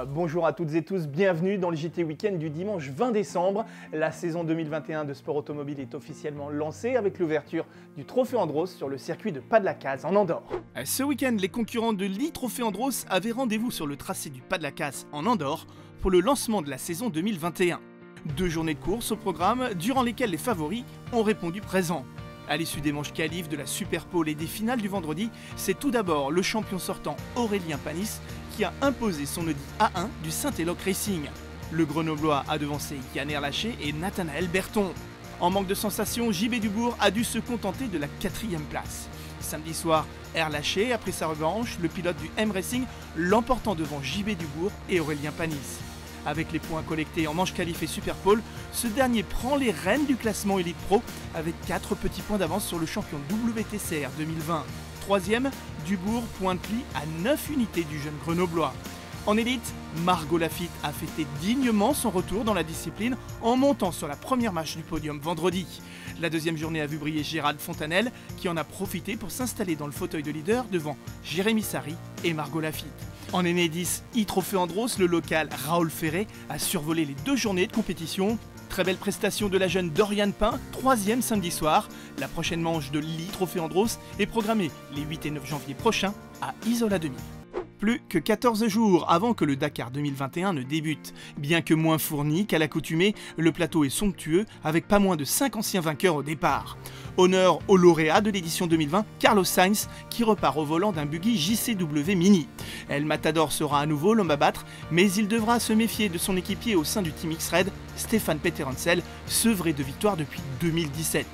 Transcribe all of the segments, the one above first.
Bonjour à toutes et tous, bienvenue dans le JT Week-end du dimanche 20 décembre. La saison 2021 de sport automobile est officiellement lancée avec l'ouverture du Trophée Andros sur le circuit de Pas-de-la-Case en Andorre. Ce week-end, les concurrents de l'e-Trophée Andros avaient rendez-vous sur le tracé du Pas-de-la-Case en Andorre pour le lancement de la saison 2021. 2 journées de course au programme, durant lesquelles les favoris ont répondu présent. À l'issue des manches qualifs, de la Super Pole et des finales du vendredi, c'est tout d'abord le champion sortant Aurélien Panis qui a imposé son Audi A1 du Saint-Éloque Racing. Le Grenoblois a devancé Yann Erlaché et Nathanaël Berton. En manque de sensations, JB Dubourg a dû se contenter de la 4e place. Samedi soir, Erlaché a pris sa revanche, le pilote du M Racing l'emportant devant JB Dubourg et Aurélien Panis. Avec les points collectés en manche qualif et Super Pole, ce dernier prend les rênes du classement Elite Pro avec 4 petits points d'avance sur le champion WTCR 2020. 3e, Dubourg pointe lui à 9 unités du jeune Grenoblois. En élite, Margot Lafitte a fêté dignement son retour dans la discipline en montant sur la première marche du podium vendredi. La 2e journée a vu briller Gérald Fontanelle qui en a profité pour s'installer dans le fauteuil de leader devant Jérémy Sari et Margot Lafitte. En Enedis e-Trophée Andros, le local Raoul Ferré a survolé les 2 journées de compétition. Très belle prestation de la jeune Doriane Pain, 3e samedi soir. La prochaine manche de l'e-Trophée Andros est programmée les 8 et 9 janvier prochains à Isola-Demi. Plus que 14 jours avant que le Dakar 2021 ne débute. Bien que moins fourni qu'à l'accoutumée, le plateau est somptueux avec pas moins de 5 anciens vainqueurs au départ. Honneur au lauréat de l'édition 2020, Carlos Sainz, qui repart au volant d'un buggy JCW Mini. El Matador sera à nouveau l'homme à battre, mais il devra se méfier de son équipier au sein du Team X-Red, Stéphane Peterhansel, sevré de victoire depuis 2017.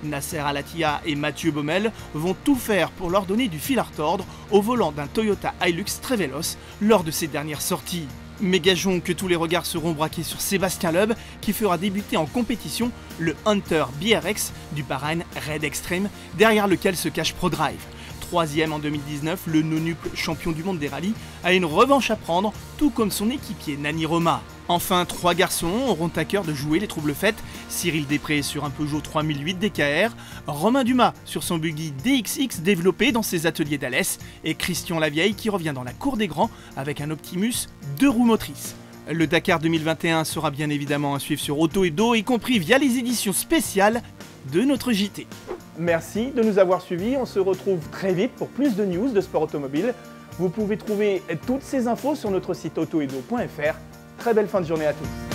Nasser Al-Attiyah et Mathieu Baumel vont tout faire pour leur donner du fil à retordre au volant d'un Toyota Hilux très véloce lors de ses dernières sorties. Mais gageons que tous les regards seront braqués sur Sébastien Loeb qui fera débuter en compétition le Hunter BRX du Bahreïn Red Extreme derrière lequel se cache ProDrive. 3e en 2019, le nonuple champion du monde des rallyes a une revanche à prendre, tout comme son équipier Nani Roma. Enfin, 3 garçons auront à cœur de jouer les troubles fêtes. Cyril Després sur un Peugeot 3008 DKR, Romain Dumas sur son buggy DXX développé dans ses ateliers d'Alès et Christian Lavieille qui revient dans la cour des grands avec un Optimus 2 roues motrices. Le Dakar 2021 sera bien évidemment à suivre sur Auto Hebdo, y compris via les éditions spéciales de notre JT. Merci de nous avoir suivis, on se retrouve très vite pour plus de news de sport automobile. Vous pouvez trouver toutes ces infos sur notre site autohebdo.fr. Très belle fin de journée à tous.